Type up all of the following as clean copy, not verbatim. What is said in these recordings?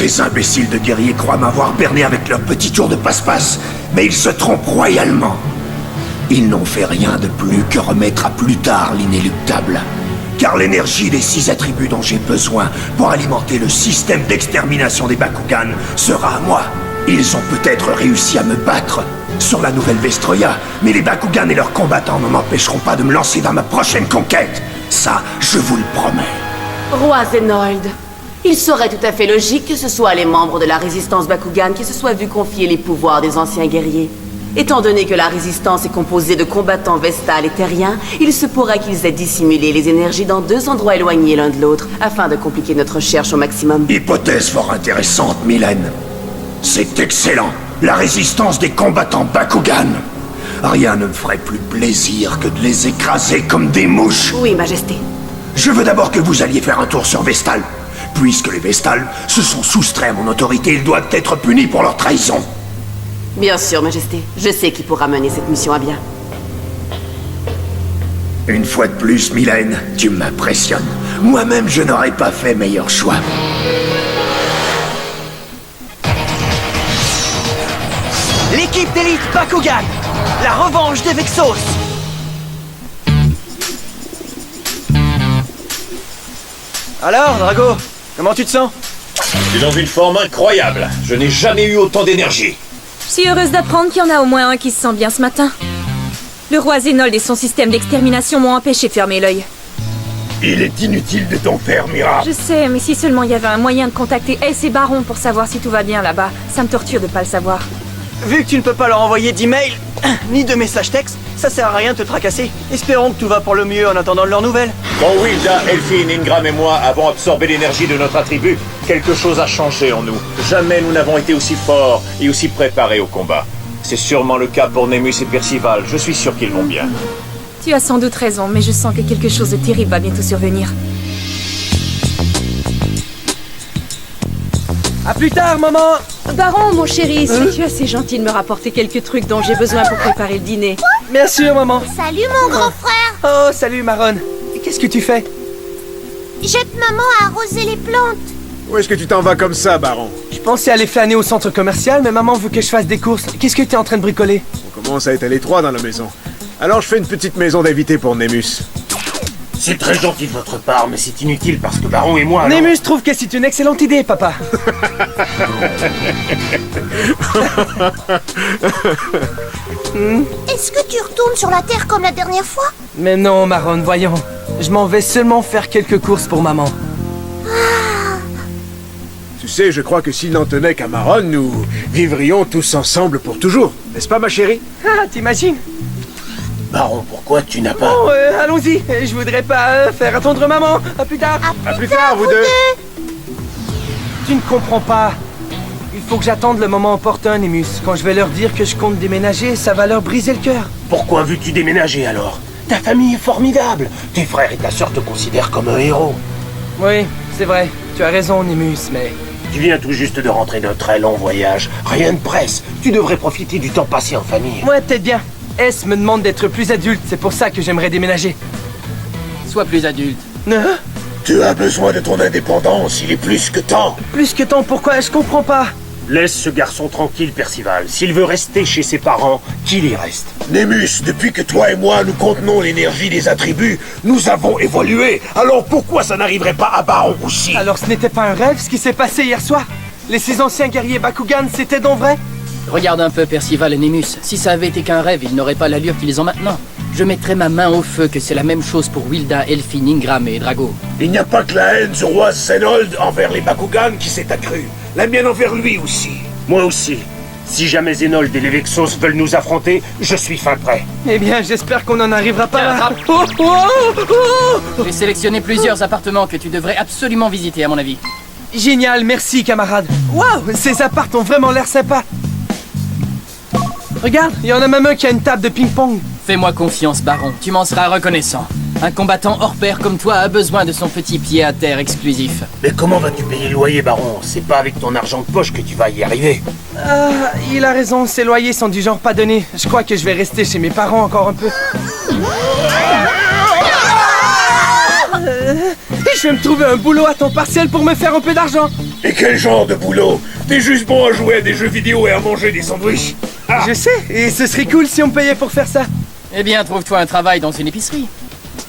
Ces imbéciles de guerriers croient m'avoir berné avec leur petit tour de passe-passe, mais ils se trompent royalement. Ils n'ont fait rien de plus que remettre à plus tard l'inéluctable. Car l'énergie des 6 attributs dont j'ai besoin pour alimenter le système d'extermination des Bakugan sera à moi. Ils ont peut-être réussi à me battre sur la nouvelle Vestroya, mais les Bakugan et leurs combattants ne m'empêcheront pas de me lancer dans ma prochaine conquête. Ça, je vous le promets. Roi Zenold, il serait tout à fait logique que ce soit les membres de la résistance Bakugan qui se soient vus confier les pouvoirs des anciens guerriers. Étant donné que la résistance est composée de combattants Vestal et terriens, il se pourrait qu'ils aient dissimulé les énergies dans 2 endroits éloignés l'un de l'autre, afin de compliquer notre recherche au maximum. Hypothèse fort intéressante, Mylène. C'est excellent. La résistance des combattants Bakugan. Rien ne me ferait plus plaisir que de les écraser comme des mouches. Oui, Majesté. Je veux d'abord que vous alliez faire un tour sur Vestal. Puisque les Vestal se sont soustraits à mon autorité, ils doivent être punis pour leur trahison. Bien sûr, Majesté. Je sais qui pourra mener cette mission à bien. Une fois de plus, Mylène, tu m'impressionnes. Moi-même, je n'aurais pas fait meilleur choix. L'équipe d'élite Bakugan, la revanche des Vexos. Alors, Drago, comment tu te sens? Je suis dans une forme incroyable. Je n'ai jamais eu autant d'énergie. Je suis heureuse d'apprendre qu'il y en a au moins un qui se sent bien ce matin. Le roi Zenold et son système d'extermination m'ont empêché de fermer l'œil. Il est inutile de t'en faire, Mira. Je sais, mais si seulement il y avait un moyen de contacter Ace et Baron pour savoir si tout va bien là-bas, ça me torture de pas le savoir. Vu que tu ne peux pas leur envoyer d'email, ni de messages textes, ça sert à rien de te tracasser. Espérons que tout va pour le mieux en attendant de leurs nouvelles. Quand Wilda, Elphine, Ingram et moi avons absorbé l'énergie de notre attribut, quelque chose a changé en nous. Jamais nous n'avons été aussi forts et aussi préparés au combat. C'est sûrement le cas pour Nemus et Percival. Je suis sûr qu'ils vont bien. Tu as sans doute raison, mais je sens que quelque chose de terrible va bientôt survenir. À plus tard, maman. Baron, mon chéri, suis-tu assez gentil de me rapporter quelques trucs dont j'ai besoin pour préparer le dîner? Bien sûr, maman. Salut mon grand frère. Oh, salut, Maron. Qu'est-ce que tu fais? J'aide maman à arroser les plantes. Où est-ce que tu t'en vas comme ça, Baron? Je pensais aller flâner au centre commercial, mais maman veut que je fasse des courses. Qu'est-ce que tu es en train de bricoler? On commence à être à l'étroit dans la maison. Alors je fais une petite maison d'invité pour Nemus. C'est très gentil de votre part, mais c'est inutile parce que Baron et moi... Nemus trouve que c'est une excellente idée, papa. Est-ce que tu retournes sur la Terre comme la dernière fois? Mais non, Maron, voyons. Je m'en vais seulement faire quelques courses pour maman. Tu sais, je crois que s'il n'en tenait qu'à Maron, nous vivrions tous ensemble pour toujours. N'est-ce pas, ma chérie? Ah, t'imagines? Baron, pourquoi tu n'as pas... Bon, allons-y. Je voudrais pas faire attendre maman. À plus tard. À plus tard, vous deux. Tu ne comprends pas. Il faut que j'attende le moment opportun, Nemus. Quand je vais leur dire que je compte déménager, ça va leur briser le cœur. Pourquoi veux-tu déménager alors? Ta famille est formidable. Tes frères et ta sœur te considèrent comme un héros. Oui, c'est vrai. Tu as raison, Nemus, mais... Tu viens tout juste de rentrer d'un très long voyage. Rien ne presse. Tu devrais profiter du temps passé en famille. Ouais, peut-être bien. S me demande d'être plus adulte, c'est pour ça que j'aimerais déménager. Sois plus adulte. Hein? Tu as besoin de ton indépendance, il est plus que temps. Plus que temps, pourquoi? Je comprends pas. Laisse ce garçon tranquille, Percival. S'il veut rester chez ses parents, qu'il y reste. Nemus, depuis que toi et moi nous contenons l'énergie des attributs, nous avons évolué. Alors pourquoi ça n'arriverait pas à Baron aussi? Alors ce n'était pas un rêve ce qui s'est passé hier soir? Les 6 anciens guerriers Bakugan, c'était donc vrai? Regarde un peu Percival et Nemus. Si ça avait été qu'un rêve, ils n'auraient pas l'allure qu'ils ont maintenant. Je mettrais ma main au feu que c'est la même chose pour Wilda, Elphine, Ingram et Drago. Il n'y a pas que la haine du roi Zenold envers les Bakugan qui s'est accrue. La mienne envers lui aussi. Moi aussi. Si jamais Zenold et les Vexos veulent nous affronter, je suis fin prêt. Eh bien, j'espère qu'on n'en arrivera pas là. Attrape. Oh, oh, oh. J'ai sélectionné plusieurs appartements que tu devrais absolument visiter à mon avis. Génial, merci camarade. Waouh, ces apparts ont vraiment l'air sympas. Regarde, il y en a même un qui a une table de ping-pong. Fais-moi confiance, Baron. Tu m'en seras reconnaissant. Un combattant hors pair comme toi a besoin de son petit pied à terre exclusif. Mais comment vas-tu payer le loyer, Baron? C'est pas avec ton argent de poche que tu vas y arriver. Ah, il a raison, ces loyers sont du genre pas donnés. Je crois que je vais rester chez mes parents encore un peu. Je vais me trouver un boulot à temps partiel pour me faire un peu d'argent. Et quel genre de boulot? T'es juste bon à jouer à des jeux vidéo et à manger des sandwichs. Ah. Je sais, et ce serait cool si on me payait pour faire ça. Eh bien, trouve-toi un travail dans une épicerie.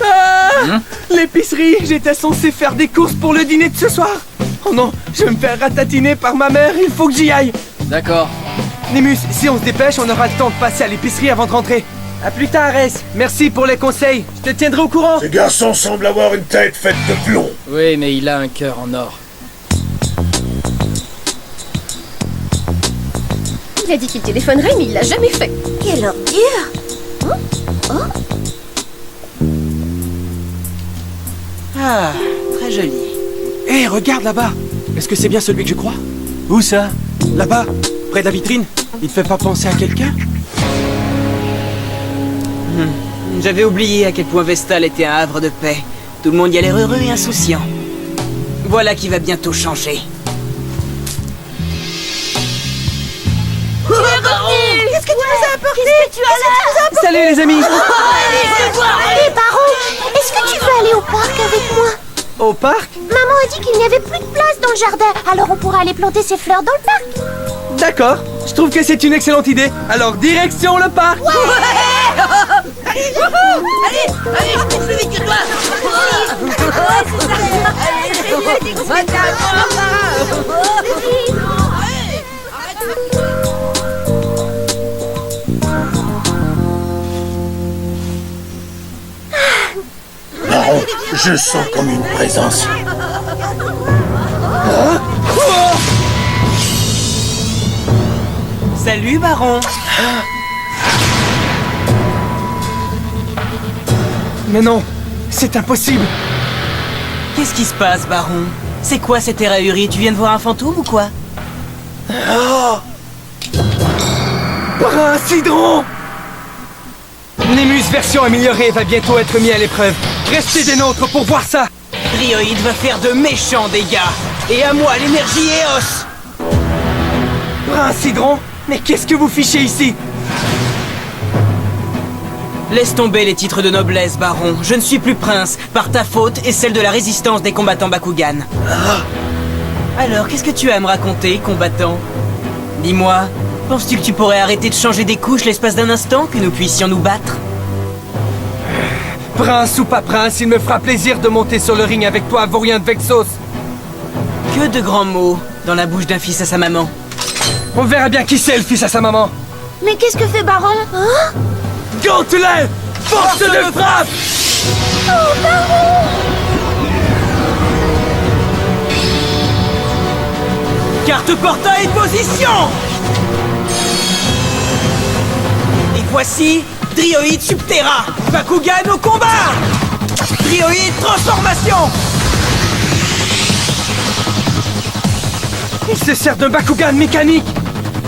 Ah, l'épicerie, j'étais censé faire des courses pour le dîner de ce soir. Oh non, je vais me faire ratatiner par ma mère, il faut que j'y aille. D'accord. Némus, si on se dépêche, on aura le temps de passer à l'épicerie avant de rentrer. À plus tard, Ares. Merci pour les conseils. Je te tiendrai au courant. Ce garçon semble avoir une tête faite de plomb. Oui, mais il a un cœur en or. Il a dit qu'il téléphonerait, mais il l'a jamais fait. Quelle ordure! Ah, très joli. Hé, regarde là-bas. Est-ce que c'est bien celui que je crois? Où ça? Là-bas, près de la vitrine. Il te fait pas penser à quelqu'un? J'avais oublié à quel point Vestal était un havre de paix. Tout le monde y a l'air heureux et insouciant. Voilà qui va bientôt changer. Qu'est-ce que tu nous as apporté? Qu'est-ce que tu as là? Salut les amis. Allez, Baron, est-ce que tu veux aller au parc avec moi? Au parc? Maman a dit qu'il n'y avait plus de place dans le jardin, alors on pourra aller planter ses fleurs dans le parc. D'accord, je trouve que c'est une excellente idée. Alors, direction le parc. Allez, je cours plus vite que toi. Baron, je sens comme une présence. Salut, Baron. Mais non, c'est impossible. Qu'est-ce qui se passe, Baron? C'est quoi cette ahurie? Tu viens de voir un fantôme ou quoi? Prince Hydron! Némus version améliorée va bientôt être mis à l'épreuve. Restez des nôtres pour voir ça. Drioïde va faire de méchants dégâts. Et à moi, l'énergie Eos. Prince Hydron, mais qu'est-ce que vous fichez ici? Laisse tomber les titres de noblesse, Baron. Je ne suis plus prince, par ta faute et celle de la résistance des combattants Bakugan. Alors, qu'est-ce que tu as à me raconter, combattant? Dis-moi, penses-tu que tu pourrais arrêter de changer des couches l'espace d'un instant, que nous puissions nous battre? Prince ou pas prince, il me fera plaisir de monter sur le ring avec toi, vaurien de Vexos. Que de grands mots dans la bouche d'un fils à sa maman. On verra bien qui c'est le fils à sa maman. Mais qu'est-ce que fait Baron? Hein? Gantelet! Force de frappe! Oh, Baron! Carte portail position! Et voici Drioïde Subterra! Bakugan au combat! Drioïde transformation! Il se sert d'un Bakugan mécanique!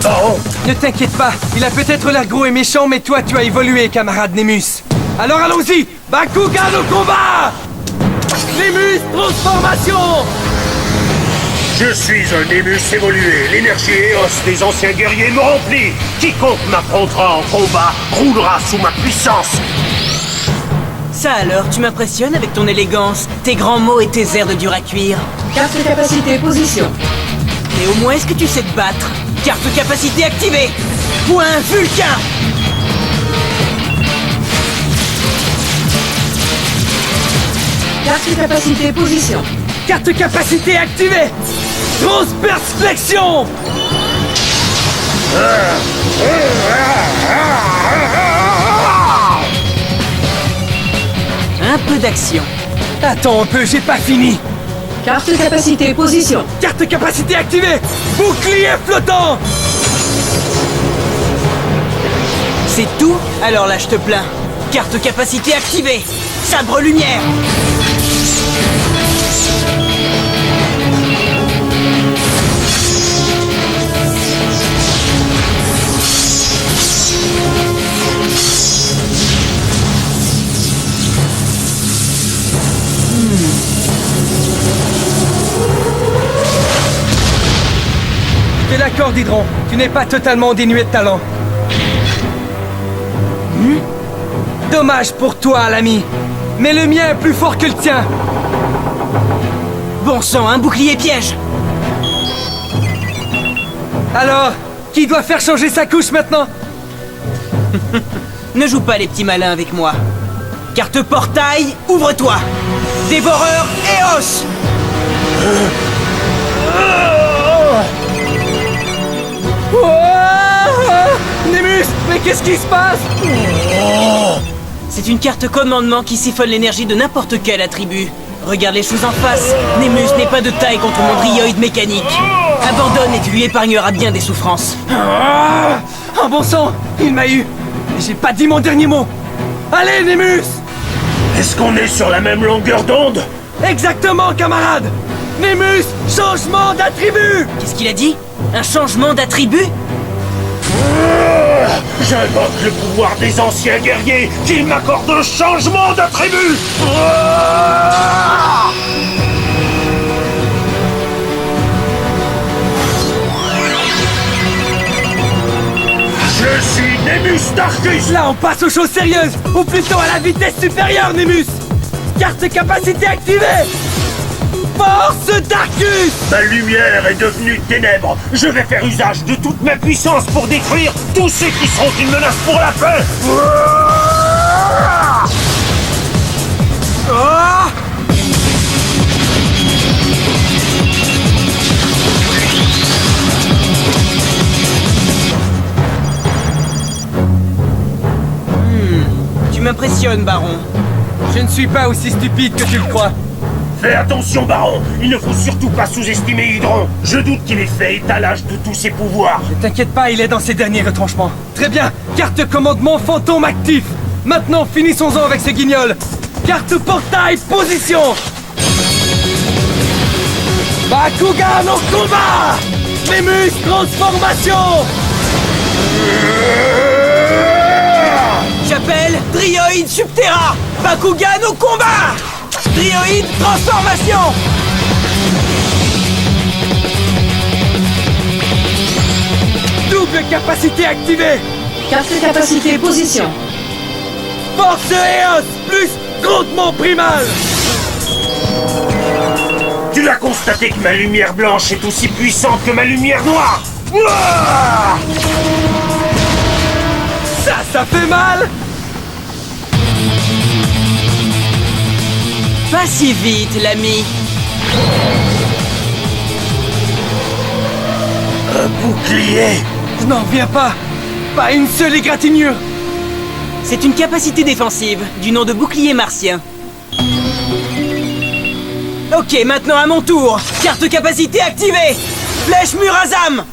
Baron, Ne t'inquiète pas, il a peut-être l'air gros et méchant, mais toi tu as évolué, camarade Némus. Alors allons-y! Bakugan au combat! Némus transformation! je suis un Némus évolué. L'énergie Eos des anciens guerriers me remplit. Quiconque m'affrontera en combat roulera sous ma puissance. Ça alors, tu m'impressionnes avec ton élégance, tes grands mots et tes airs de dur à cuire. Carte de capacité, position. Mais au moins, est-ce que tu sais te battre? Carte capacité activée! Point Vulcain! Carte de capacité, position. Carte capacité activée! Transperflexion! Un peu d'action. Attends un peu, j'ai pas fini! Carte de capacité, position. Carte capacité activée! Bouclier flottant! C'est tout? Alors là, je te plains. Carte capacité activée! Sabre lumière! T'es d'accord, Hydron, tu n'es pas totalement dénué de talent. Dommage pour toi, l'ami. Mais le mien est plus fort que le tien. Bon sang, un bouclier piège! Alors, qui doit faire changer sa couche maintenant? Ne joue pas les petits malins avec moi. Carte portail, ouvre-toi. Dévoreur Eos. Némus, mais qu'est-ce qui se passe? C'est une carte commandement qui siphonne l'énergie de n'importe quel attribut. Regarde les choses en face. Némus n'est pas de taille contre mon dryoïde mécanique. Abandonne et tu lui épargneras bien des souffrances. Un bon sang, il m'a eu. Et j'ai pas dit mon dernier mot. Allez, Némus! Est-ce qu'on est sur la même longueur d'onde? Exactement, camarade! Némus, changement d'attribut! Qu'est-ce qu'il a dit? Un changement d'attribut? J'invoque le pouvoir des anciens guerriers qu'ils m'accordent un changement d'attribut. Je suis Némus Darkus. Là, on passe aux choses sérieuses, ou plutôt à la vitesse supérieure, Némus! Carte capacité activée! Force Darkus! Ma lumière est devenue ténèbres. Je vais faire usage de toute ma puissance pour détruire tous ceux qui seront une menace pour la paix. Tu m'impressionnes, Baron. Je ne suis pas aussi stupide que tu le crois. Fais attention, Baron. Il ne faut surtout pas sous-estimer Hydron. Je doute qu'il ait fait étalage de tous ses pouvoirs. Ne t'inquiète pas, il est dans ses derniers retranchements. Très bien, carte commandement fantôme actif. Maintenant, finissons-en avec ces guignols. Carte portail, position. Bakugan au combat. Némus, transformation. J'appelle Dryoïde Subterra. Bakugan au combat. Dryoïde transformation. Double capacité activée. Carte capacité position. Force Eos plus grondement primal. Tu as constaté que ma lumière blanche est aussi puissante que ma lumière noire. Ouah! Ça fait mal. Pas si vite, l'ami. Un bouclier. Je n'en reviens pas. Pas une seule égratignure. C'est une capacité défensive, du nom de bouclier martien. Ok, maintenant à mon tour. Carte capacité activée. Flèche Murazam.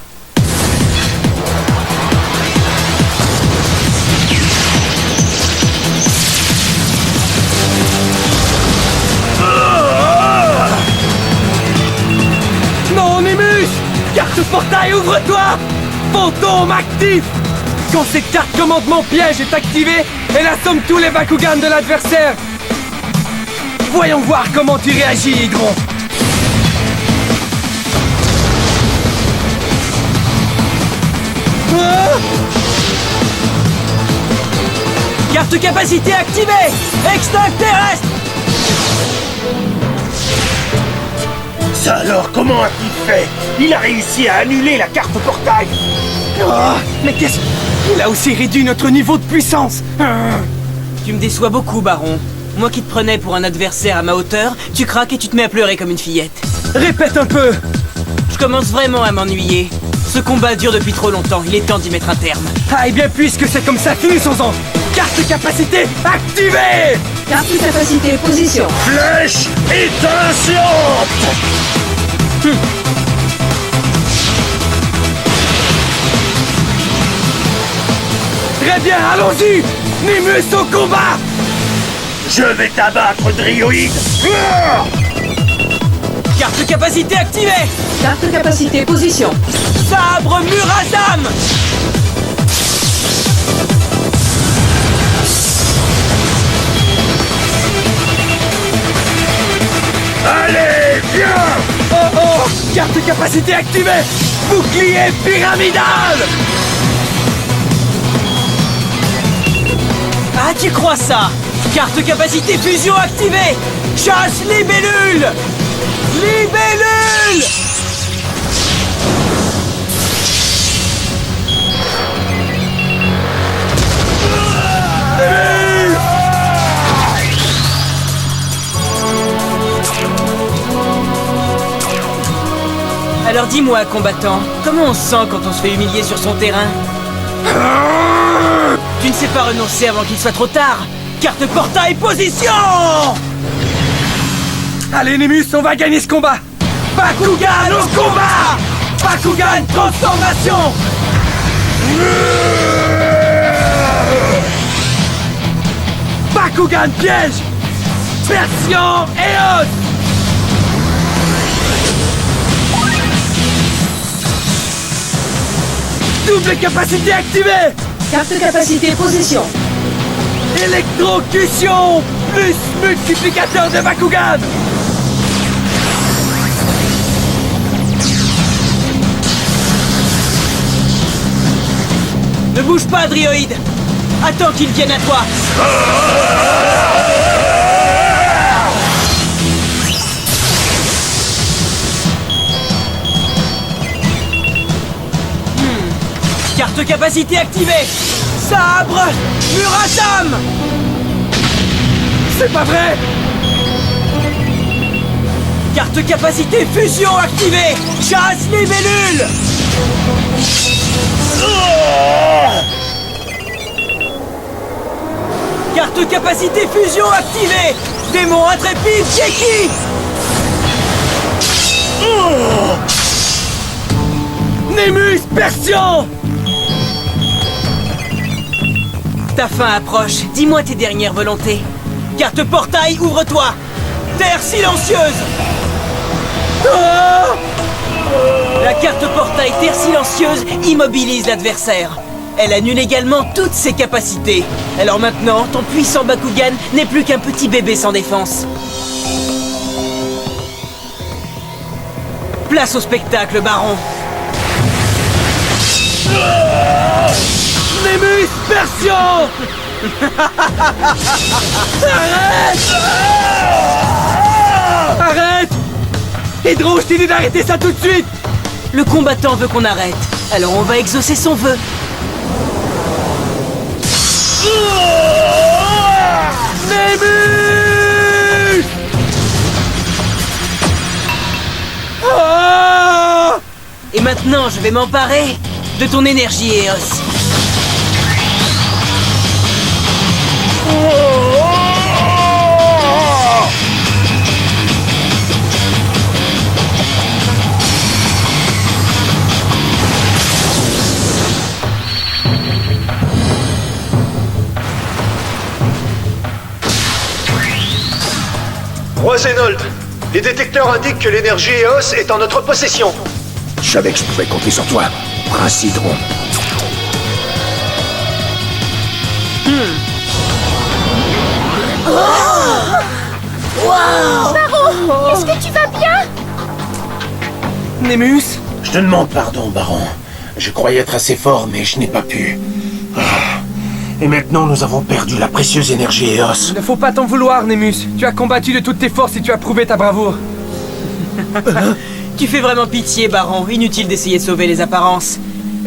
Non, Némus! Carte portail, ouvre-toi! Fantôme actif! Quand cette carte commandement piège est activée, elle assomme tous les Bakugan de l'adversaire! Voyons voir comment tu réagis, Hydron! Carte capacité activée. Extinct terrestre. Ça alors, comment a-t-il fait? Il a réussi à annuler la carte portail. Oh, mais qu'est-ce... Il a aussi réduit notre niveau de puissance. Tu me déçois beaucoup, Baron. Moi qui te prenais pour un adversaire à ma hauteur, tu craques et tu te mets à pleurer comme une fillette. Répète un peu. Je commence vraiment à m'ennuyer. Ce combat dure depuis trop longtemps, il est temps d'y mettre un terme. Ah, et bien puisque c'est comme ça, finissons-en. Carte capacité activée. Carte capacité position. Flèche étincelante. Très bien, allons-y. Némus au combat. Je vais t'abattre, Dryoïde. Carte capacité activée. Carte capacité position. Sabre Murazam. Allez, viens. Oh, carte capacité activée. Bouclier pyramidal. Ah, tu crois ça? Carte capacité fusion activée. Chasse libellule. Libellule. Alors dis-moi, combattant, comment on se sent quand on se fait humilier sur son terrain? Tu ne sais pas renoncer avant qu'il soit trop tard. Carte portail, position! Allez, Nemus, on va gagner ce combat! Bakugan au combat! Bakugan transformation! Bakugan piège! Version Eos! Double capacité activée! Carte capacité position. Électrocution plus multiplicateur de Bakugan! Ne bouge pas, Drioïde! Attends qu'il vienne à toi! Carte capacité activée! Sabre Muratam! C'est pas vrai! Carte capacité fusion activée! Chasse libellule! Carte capacité fusion activée! Démon intrépide Jeki! Nemus Persion! Ta fin approche, dis-moi tes dernières volontés. Carte portail, ouvre-toi! Terre silencieuse! La carte portail Terre silencieuse immobilise l'adversaire. Elle annule également toutes ses capacités. Alors maintenant, ton puissant Bakugan n'est plus qu'un petit bébé sans défense. Place au spectacle, Baron. Nemus Persion! Arrête! Arrête! Hydro, je t'ai dit d'arrêter ça tout de suite! Le combattant veut qu'on arrête, alors on va exaucer son vœu. Nemus! Oh! Et maintenant, je vais m'emparer de ton énergie, Eos. Roi Zénold, les détecteurs indiquent que l'énergie Eos est en notre possession. Je savais que je pouvais compter sur toi, Prince Hydron. Baron, est-ce que tu vas bien? Nemus? Je te demande pardon, Baron. Je croyais être assez fort, mais je n'ai pas pu. Et maintenant, nous avons perdu la précieuse énergie Eos. Il ne faut pas t'en vouloir, Nemus. Tu as combattu de toutes tes forces et tu as prouvé ta bravoure. Tu fais vraiment pitié, Baron. Inutile d'essayer de sauver les apparences.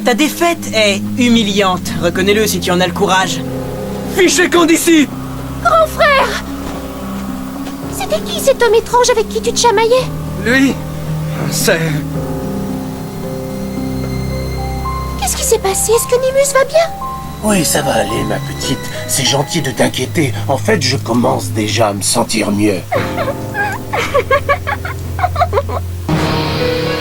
Ta défaite est humiliante. Reconnais-le si tu en as le courage. Fichez camp d'ici! Grand frère! C'était qui cet homme étrange avec qui tu te chamaillais? Lui? C'est... Qu'est-ce qui s'est passé? Est-ce que Nemus va bien? Oui, ça va aller, ma petite. C'est gentil de t'inquiéter. En fait, je commence déjà à me sentir mieux.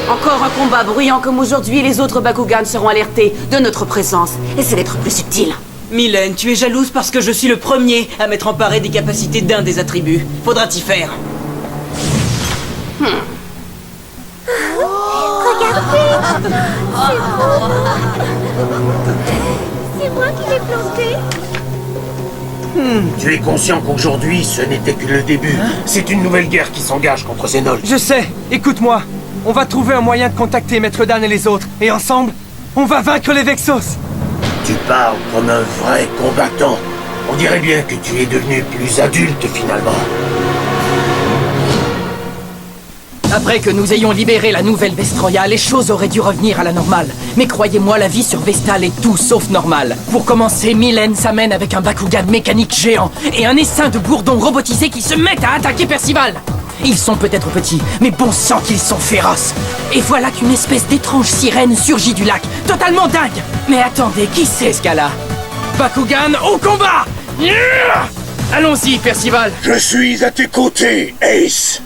Encore un combat bruyant comme aujourd'hui, les autres Bakugan seront alertés de notre présence. Essaie d'être plus subtil. Mylène, tu es jalouse parce que je suis le premier à m'être emparé des capacités d'un des attributs. Faudra t'y faire. Regardez! C'est beau! C'est moi qui l'ai planté! Tu es conscient qu'aujourd'hui, ce n'était que le début. C'est une nouvelle guerre qui s'engage contre Zénold. Je sais, écoute-moi. On va trouver un moyen de contacter Maître Dan et les autres. Et ensemble, on va vaincre les Vexos. Tu parles comme un vrai combattant. On dirait bien que tu es devenu plus adulte, finalement. Après que nous ayons libéré la nouvelle Vestroia, les choses auraient dû revenir à la normale. Mais croyez-moi, la vie sur Vestal est tout sauf normale. Pour commencer, Mylène s'amène avec un Bakugan mécanique géant et un essaim de bourdons robotisés qui se mettent à attaquer Percival. Ils sont peut-être petits, mais bon sang qu'ils sont féroces. Et voilà qu'une espèce d'étrange sirène surgit du lac, totalement dingue. Mais attendez, qui c'est ce gars-là? Bakugan au combat! Allons-y, Percival. Je suis à tes côtés, Ace.